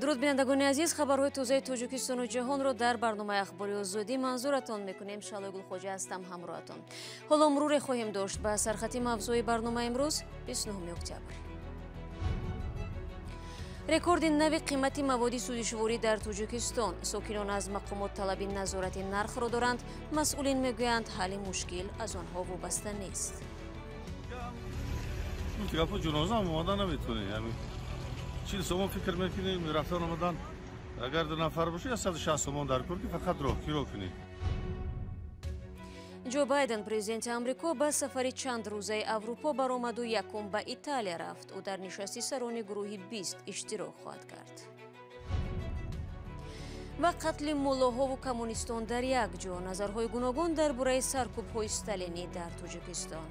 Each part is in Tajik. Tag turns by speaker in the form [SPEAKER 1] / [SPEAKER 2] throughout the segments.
[SPEAKER 1] дуруд бинандагони азиз, хабарҳои тозаи Тоҷикистону ҷаҳонро дар барномаи Ахбори Озодӣ манзуратон мекунем. Шалои Гулхоҷа ҳастам, ҳамроҳатон. ҳоло муруре хоҳем дошт ба сархати мавзӯи барнома имрӯз 29 октябр. рекорди нави қимати маводи судишворӣ дар Тоҷикистон. Сокинон аз мақомот талаби назорати нархро доранд. масъулин мегӯянд ҳалли мушкил аз онҳо вобаста нест.
[SPEAKER 2] چیل سومون فکر میکنیم رفتن آمدن اگر 2 نفر باشه یا 160 سومون در کار که فقط رو کنی.
[SPEAKER 1] جو بایدن президенти амрико ба сафари чанд рӯзаи аврупо баромаду якум ба Италия рафт. ӯ дар нишасти сарони гурӯҳи 20 иштирок хоҳад кард. ва қатли муллоҳову коммунистон дар як ҷо. назарҳои гуногун дар бораи саркӯбҳои сталинӣ дар Тоҷикистон.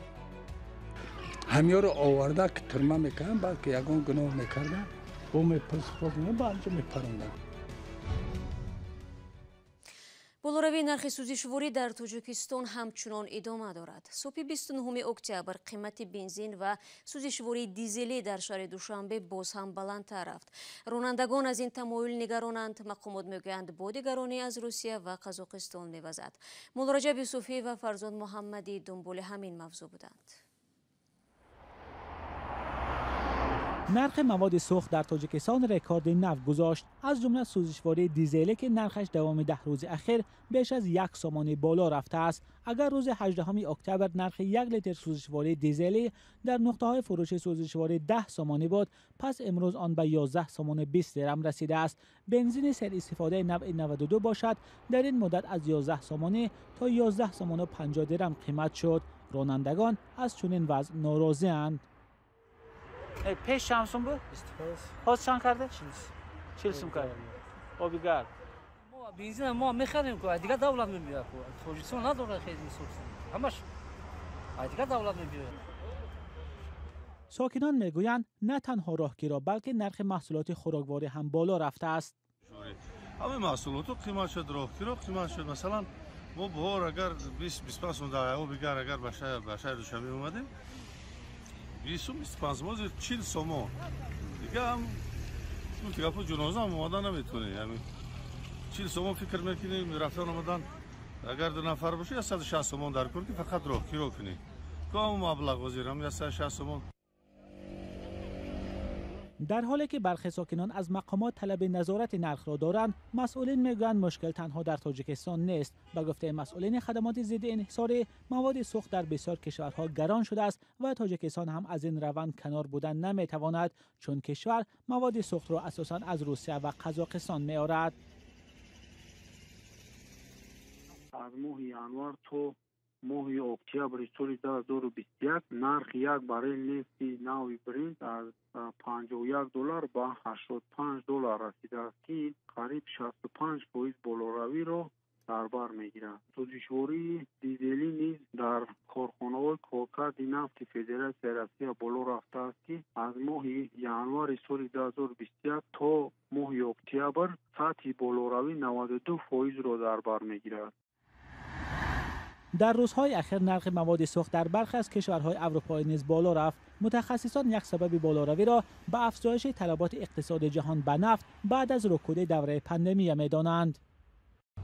[SPEAKER 3] ҳамёро оварда ки турма мекарданд, балки ягон гуноҳ мекарданд, бо мепарсофтанд, ба анҷо мепаронданд.
[SPEAKER 1] болоравии нархи сӯзишворӣ дар Тоҷикистон ҳамчунон идома дорад. субҳи 29 октябр қимати бензин ва сӯзишвории дизелӣ дар шаҳри Душанбе боз ҳам баландтар рафт. ронандагон аз ин тамоил нигаронанд. мақомот мегӯянд боди гаронӣ аз Русия ва Қазоқистон мевазад. муллораҷаб Юсуфӣ ва Фарзод Муҳаммадӣ дунболи ҳамин мавзӯъ буданд.
[SPEAKER 4] نرخ مواد سوخت در تاجیکستان رکورد نو گذاشت. از جمله سوزشواری دیزلی که نرخش دوام 10 روز اخیر بیش از 1 سومانی بالا رفته است. اگر روز 18 اکتبر نرخ 1 لیتر سوزشواری دیزلی در نقطه‌های فروش سوزشواری 10 سومانی بود، پس امروز آن به 11 سومان 20 درم رسیده است. بنزین سر استفاده نوع 92 باشد در این مدت از 11 سومانی تا 11 سومان و 50 درم قیمت شد. رانندگان از چنین وضع ناراضی‌اند. پیش چند بود؟ 25. باز چند کرده؟ 40 سوم کرده. آبی گرد.
[SPEAKER 5] ما بنزین ما می‌خریم که دیگه دولت می‌بیاره. توجیهشون نداره خیلی می‌سوزه. همش دیگه دولت می‌بیاره.
[SPEAKER 4] ساکنان میگویند نه تنها راهگیرا بلکه نرخ محصولات خوراکواری هم بالا رفته است.
[SPEAKER 2] همه محصولات قیمت شد، راهگیرا قیمت شد. مثلا ما بهار اگر 20-25 سوم در آبی گرد اگر به شهر دوشنبه اومدیم 20-25 موز 40 سومون دیگه هم دیگه پا جنازه هم آمدن نمیتونه. یعنی 40 سومون فکر میکنیم رفتن آمدن اگر 2 نفر باشه یا 160 سومون در کار که فقط رو کنی که هم مبلغ وزیرم یا 160 سومون.
[SPEAKER 4] در حالی که برخی ساکنان از مقامات طلب نظارت نرخ را دارند، مسئولین میگویند مشکل تنها در تاجیکستان نیست. به گفته مسئولین خدمات ضد انحصاری، مواد سوخت در بسیار کشورها گران شده است و تاجیکستان هم از این روند کنار بودن نمیتواند، چون کشور مواد سوخت را اساساً از روسیه و قزاقستان میآورد.
[SPEAKER 6] از ماه ینوار تا ماه اکتبر سال 2021 نرخ یک باریل نفت نوی برنت از 51 دلار به 85 دلار رسیده است که قریب 65% بالاروی را در بر میگیرد. سوزشواری دیزلی نیز در کارخانه‌های کارکرد نفت فدراسیون روسیه بالا رفته است که از ماه ینوار سال 2021 تا ماه اکتبر سطح بالاروی 92% را در بر میگیرد.
[SPEAKER 4] در روزهای اخیر نرخ مواد سوخت در برخی از کشورهای اروپایی نیز بالا رفت. متخصصان یک سبب بالاروی را به افزایش طلبات اقتصاد جهان به نفت بعد از رکود دوره پاندمی می‌دانند.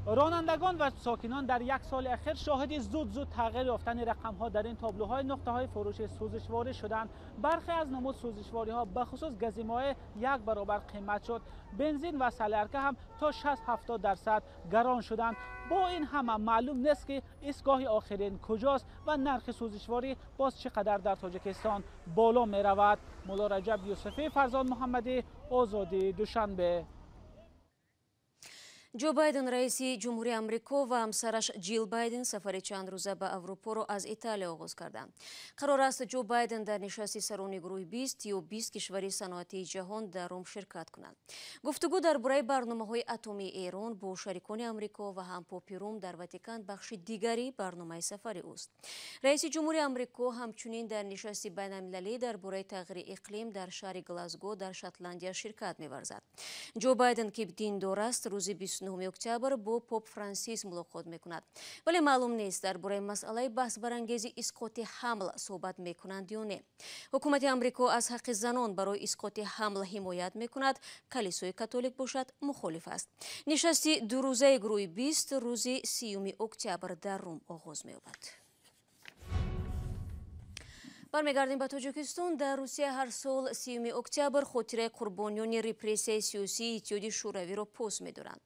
[SPEAKER 4] رانندگان و ساکنان در یک سال اخیر شاهد زود تغییر یافتن رقم‌ها در این تابلوهای نقطه‌های فروش سوزشواری شدند. برخی از نمود سوزشواری‌ها به خصوص گزیمه‌های 1 برابر قیمت شد. بنزین و سلرکه هم تا 60-70% گران شدند. با این همه معلوم نیست که ایستگاه آخرین کجاست و نرخ سوزشواری باز چقدر در تاجیکستان بالا می رود. ملارجب یوسفی، فرزاد محمدی، آزادی، دوشنبه.
[SPEAKER 1] جو байден раиси ҷумҳурии амрико ва ҳамсараш ҷил байден сафари чандрӯза ба аврупоро аз италия оғоз карданд. қарор аст ҷо байден дар нишасти сарони гурӯҳи 20 ё 20 кишвари саноатии ҷаҳон дар он ширкат кунанд. гуфтугӯ дар бораи барномаҳои атомии Эрон бо шарикони амрико ва ҳампопи Рум дар Ватикан бахши дигари барномаи сафари ӯст. раиси ҷумҳурии амрико ҳамчунин дар нишасти байналмилалӣ дар бораи тағйири иқлим дар шаҳри Глазго дар Шотландия ширкат меварзад. ҷо байден ки диндор аст рӯзи 29 октябр бо поп Франсис мулоқот мекунад. Вале маълум нест дар бораи масъалаи баҳсбарангези исқоти ҳамл суҳбат мекунанд ё не. ҳукумати амрико аз ҳаққи занон барои исқоти ҳамл ҳимоят мекунад, калисои католик бошад мухолиф аст. нишасти дурӯзаи гурӯҳи 20 рӯзи 30 октябр дар Рум оғоз меёбад. бармегардем ба Тоҷикистон. Дар Русия ҳар сол 30 октябр хотираи қурбониёни репрессияи сиёсии Иттиҳоди шӯравиро пост медоранд.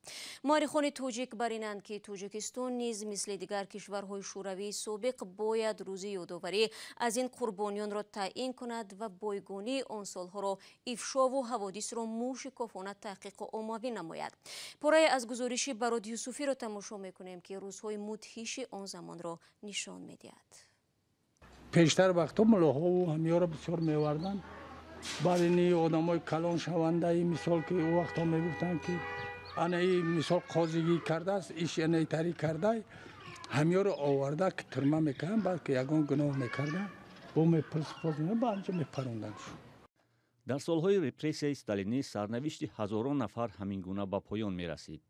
[SPEAKER 1] муаррихони тоҷик баринанд ки Тоҷикистон низ мисли дигар кишварҳои шӯравии собиқ бояд рӯзи ёдоварӣ аз ин қурбониёнро таъин кунад ва бойгонии он солҳоро ифшову ҳаводисро мушикофона таҳқиқу оммавӣ намояд. порае аз гузориши Барод Юсуфиро тамошо мекунем ки рӯзҳои мудҳиши он замонро нишон медиҳад.
[SPEAKER 3] пештар вақто мулоҳову ҳамёро бисёр меварданд. баъд ини одамои калон шавандаи мисол ки ӯ вақто мегуфтанд ки анаи мисол қозигӣ кардааст иш анайтарӣ кардай ҳамёро оварда ки турма мекарданд баъд ки ягон гуноҳ мекарданд бо мепарсипозидан ба анҷо мепаронданд.
[SPEAKER 7] дар солҳои репрессияи сталинӣ сарнавишти ҳазорон нафар ҳамин гуна ба поён мерасид.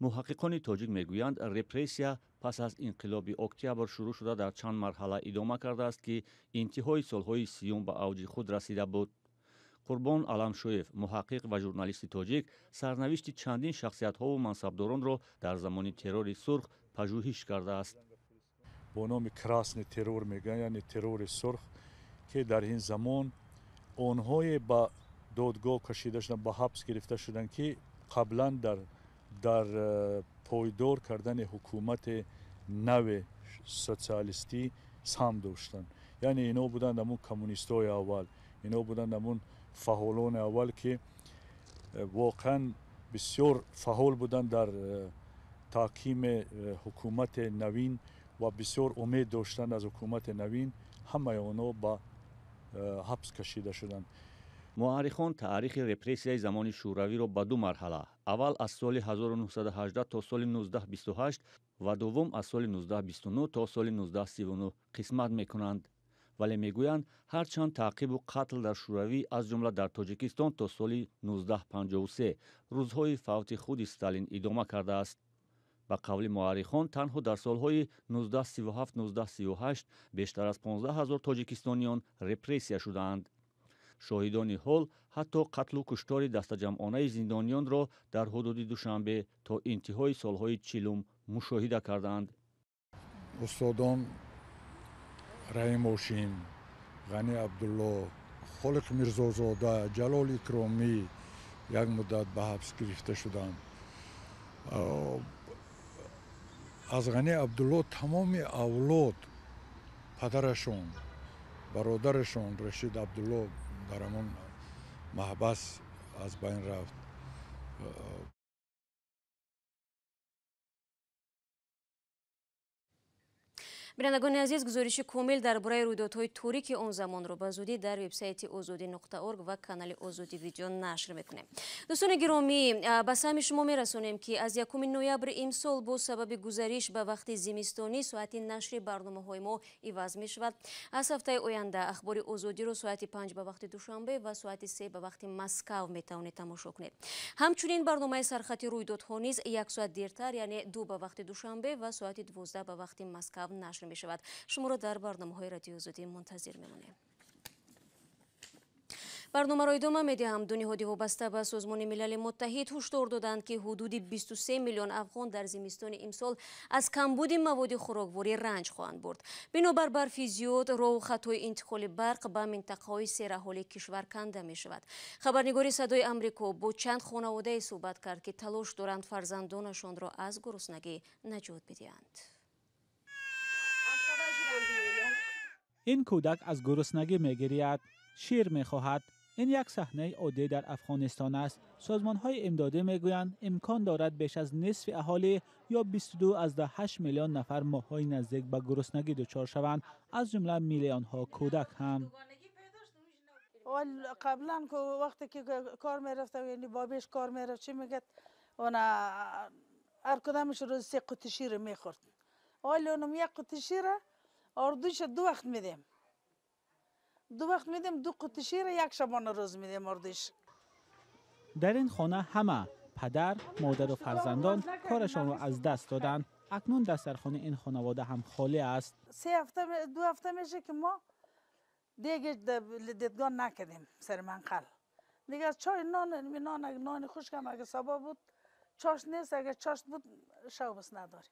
[SPEAKER 7] муҳаққиқони тоҷик мегӯянд, репрессия пас аз инқилоби октябр шурӯъ шуда дар чанд марҳала идома кардааст ки интиҳои солҳои 30 ба авҷи худ расида буд. қурбон аламшоев, муҳаққиқ ва журналисти тоҷик, сарнавишти чандин шахсиятҳову мансабдоронро дар замони террори сурх пажӯҳиш кардааст.
[SPEAKER 8] бо номи красный террор мегӯянд, яъне террори сурх, ки дар ин замон онҳое ба додгоҳ кашида шуданд, ба ҳабс гирифта шуданд ки қаблан дар пойдор кардани ҳукумати нави социалистӣ сам доштанд. яъне ино буданд амун коммунистҳои аввал, ино буданд амун фаъолони аввал ки воқеан бисёр фаъол буданд дар таҳкими ҳукумати навин ва бисёр умед доштанд аз ҳукумати навин. ҳамаи онҳо ба ҳабс кашида шуданд.
[SPEAKER 7] муаррихон таърихи репрессияи замони шӯравиро ба ду марҳала, аввал аз соли 1918 то соли 1928 ва дуввум аз соли 1929 то соли 1939 қисмат мекунанд. вале мегӯянд, ҳарчанд таъқибу қатл дар шӯравӣ аз ҷумла дар Тоҷикистон то соли 1953 рӯзҳои фавти худи Сталин идома кардааст. ба қавли муаррихон, танҳо дар солҳои 1937-1938 бештар аз 15 000 тоҷикистониён репрессия шудаанд. шоҳидони ҳол ҳатто қатлу куштори дастаҷамъонаи зиндониёнро дар ҳудуди Душанбе то интиҳои солҳои 40 мушоҳида карданд.
[SPEAKER 9] устодон раим ошин, ғани абдулло, холиқ мирзозода, ҷалол икромӣ як муддат ба ҳабс гирифта шуданд. аз ғани абдулло тамоми авлод, падарашон, бародарашон Рашид Абдулло дар амон маҳбас аз байн рафт.
[SPEAKER 1] бинандагони азиз, гузориши комил дар бораи рӯйдодҳои торики он замонро ба зудӣ дар вебсайти озодӣ.орг ва канали Озодӣ видео нашр мекунем. дӯстони гиромӣ, ба саҳми шумо мерасонем ки аз 1 ноябр имсол бо сабаби гузариш ба вақти зимистонӣ соати нашри барномаҳои мо иваз мешавад. аз ҳафтаи оянда ахбори озодиро соати 5 ба вақти душанбе ва соати 3 ба вақти Москав метавонед тамошо кунед. ҳамчунин барномаи сархати рӯйдодҳо низ 1 соат дертар, яъне 2 ба вақти душанбе ва соати 12 ба вақти Москав нашр мешавад. шуморо дар барномаҳои радиои Озодӣ мунтазир мемонем. барномаро идома медиҳам. ду ниҳоди вобаста ба Созмони Милали Муттаҳид ҳушдор доданд ки ҳудуди 23 миллион афғон дар зимистони имсол аз камбуди маводи хӯрокворӣ ранҷ хоҳанд бурд. бинобар барфи зиёд, роҳу хатои интиқоли барқ ба минтақаҳои сераҳоли кишвар канда мешавад. хабарнигори Садои Амрико бо чанд хонаводае суҳбат кард ки талош доранд фарзандонашонро аз гуруснагӣ наҷот бидиҳанд.
[SPEAKER 4] این کودک از گرسنگی می‌گرید، شیر می‌خواهد. این یک صحنه عادی در افغانستان است. سازمان‌های امدادی می‌گویند امکان دارد بیش از نصف اهالی یا 22.8 میلیون نفر ماه‌های نزدیک به گرسنگی دچار شوند، از جمله میلیون‌ها کودک هم.
[SPEAKER 10] قبلا وقتی که کار می‌رفته یعنی بابیش کار می‌رفت چی میگه اونا هر کدامش روز 3 قوطی شیر می‌خورد. ولی اونم یک قوطی شیر اردوش 2 وقت میدیم. 2 وقت میدیم 2 قوطی شیر یک شبانه روز میدیم اردوش.
[SPEAKER 4] در این خانه همه پدر، مادر و فرزندان کارشان را از دست دادند. اکنون دسترخوان این خانواده هم خالی است.
[SPEAKER 10] 2 هفته میشه که ما دیگه دیدگاه نکردیم سر منقل. دیگه چای نان خشکم اگه سبا بود چاش نیست، اگه چاش بود شو بس نداریم.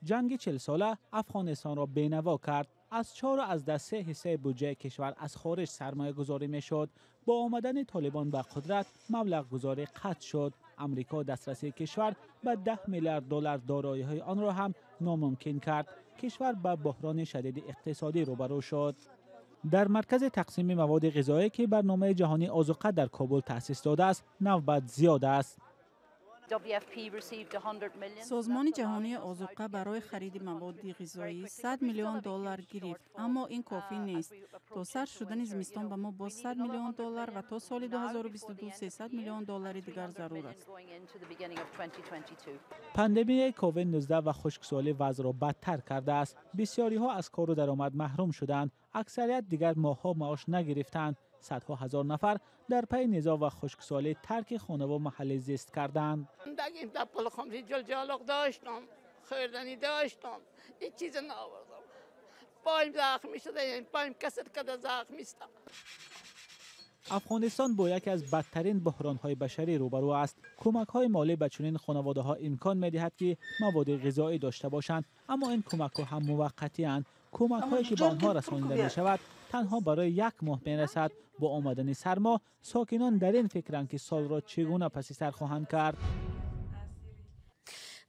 [SPEAKER 4] جنگ 40 ساله افغانستان را بینوا کرد. از 4 و از 3 حصه بودجه کشور از خارج سرمایه گذاری می شد. با آمدن طالبان به قدرت مبلغ گذاری قطع شد. امریکا دسترسی کشور به 10 میلیارد دلار دارایی های آن را هم ناممکن کرد. کشور به بحران شدید اقتصادی روبرو شد. در مرکز تقسیم مواد غذایی که برنامه جهانی آذوقه در کابل تأسیس داده است، نوبت زیاد است.
[SPEAKER 11] سازمان جهانی آذوقه برای خرید مواد غذایی 100 میلیون دلار گرفت، اما این کافی نیست. تا سر شدن زمستان به ما با 100 میلیون دلار و تا سال 2022 300 میلیون دلار دیگر ضرور است.
[SPEAKER 4] پاندمی کووید 19 و خشکسالی وضع را بدتر کرده است. بسیاری ها از کار و درآمد محروم شدند. اکثریت دیگر ماه‌ها معاش نگرفتند. صدها هزار نفر در پی نزاع و خشکسالی ترک خانه و محل زیست کردند.
[SPEAKER 12] این دپل خمسی جلجالق داشتم، خوردنی داشتم، این چیز نآوردم. پایم زخمی شده، یعنی پایم کسر کده زخمی است.
[SPEAKER 4] افغانستان با یکی از بدترین بحران‌های بشری روبرو است. کمک‌های مالی به چنین خانواده‌ها امکان می‌دهد که مواد غذایی داشته باشند، اما این کمک‌ها هم موقتی اند. کمک‌هایی که به آنها رسانیده می‌شود تنها برای 1 ماه می‌رسد. با آمدن سرما ساکنان در این فکرند که سال را چگونه پس سر خواهند کرد.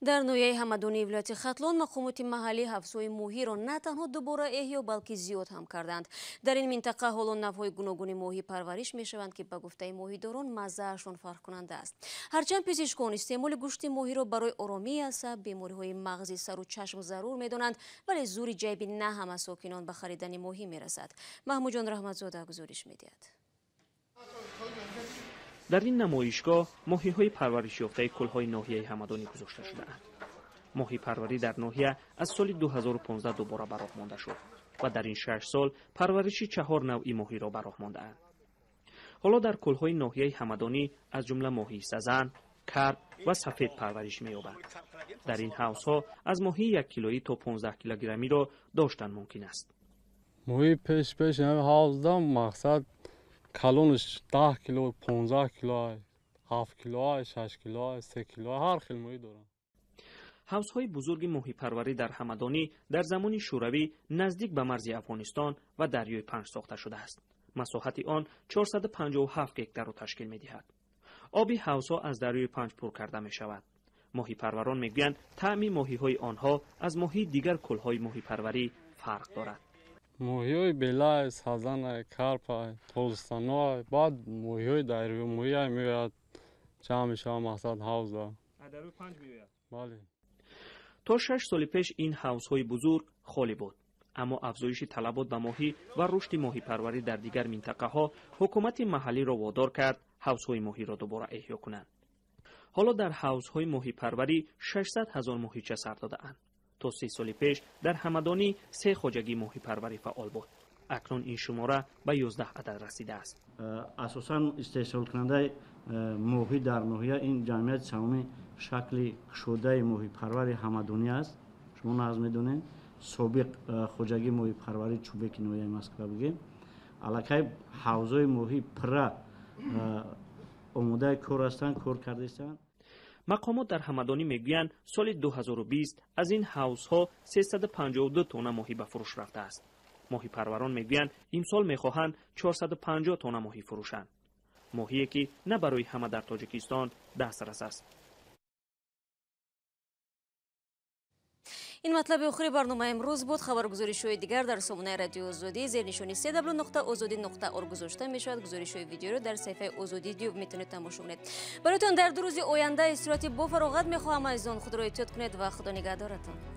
[SPEAKER 1] در نویه همدانی ولایت ختلان مقامات محلی حفظهای موهی را نه تنها دوباره احیا بلکه زیاد هم کردند. در این منطقه حالا نوهای گوناگون موهی پرورش می شوند که به گفته موهیداران مزه‌شان فرق کننده است. هرچند پزشکان استعمال گوشت موهی را برای آرامی عصب، بیماری‌های مغزی، سر و چشم ضرور می دانند، ولی زور جیبی نه همه ساکنان به خریدن موهی می رسد. محمود جان رحمتزاده گزارش می دهد.
[SPEAKER 13] در این نمایشگاه ماهی‌های پرورش یافته کل‌های ناحیه همدانی گذاشته شده‌اند. ماهی پروری در ناحیه از سال 2015 دوباره به راه مانده شد و در این 6 سال پرورش 4 نوعی ماهی را به راه مانده‌اند. حالا در کل‌های ناحیه همدانی از جمله ماهی سزن، کرب و سفید پرورش می‌یابد. در این حوض‌ها از ماهی 1 کیلویی تا 15 کیلوگرمی را داشتن ممکن است.
[SPEAKER 14] ماهی پیش این حوض دام مقصد کلونش 10 کیلو، 15 کیلو، 7 کیلو، 6 کیلو، 3 کیلو، هر خیل ماهی دارن.
[SPEAKER 13] حوض‌های بزرگ ماهی پروری در همدانی در زمان شوروی نزدیک به مرز افغانستان و دریای پنج ساخته شده است. مساحت آن 457 هکتار را تشکیل می‌دهد. آب حوض‌ها از دریای پنج پر کرده می‌شود. ماهی پروران می‌گویند طعم ماهی‌های آنها از ماهی دیگر کل‌های ماهی پروری فرق دارد.
[SPEAKER 14] ماهی‌های بلای، سازن، کرپ، تولستان‌ها، بعد ماهی‌های دریایی ماهی می‌آید جمع می‌شود مقصد حوض‌ها.
[SPEAKER 13] دریای پنج می‌آید.
[SPEAKER 14] بله.
[SPEAKER 13] تا 6 سال پیش این حوض‌های بزرگ خالی بود، اما افزایش طلبات به ماهی و رشد ماهی پروری در دیگر منطقه‌ها حکومت محلی را وادار کرد حوض‌های ماهی را دوباره احیا کنند. حالا در حوض‌های ماهی پروری 600,000 ماهیچه سر داده‌اند. تا 3 سال پیش در همدانی 3 خواجگی ماهی پروری فعال بود. اکنون این شماره به 11 عدد رسیده است.
[SPEAKER 15] اساساً استحصال کننده ماهی در ناحیه این جمعیت سومی شکل شده ماهی پروری همدانی است. شما ناز میدونید سابق خواجگی ماهی پروری چوبک ناحیه مسکو بگیم. علاقه حوضای ماهی پر آماده کار هستند، کار کرده هستند.
[SPEAKER 13] مقامات در همدانی میگویند سال 2020 از این حوض‌ها 352 تن ماهی به فروش رفته است. ماهی پروران میگویند امسال میخواهند 450 تن ماهی فروشند. ماهی که نه برای همه در تاجیکستان دسترس است.
[SPEAKER 1] این مطلب آخری برنامه امروز بود. خبرگزاری‌های دیگر در سامانه رادیو آزادی زیر نشانی www.azadi.org گذاشته میشود. گزارش‌های ویدیو را در صفحه آزادی دیوب میتونید تماشا کنید. برایتان در 2 روز آینده استراحت با فراغت میخواهم. از آن خود را احتیاط کنید و خدا نگهدارتان.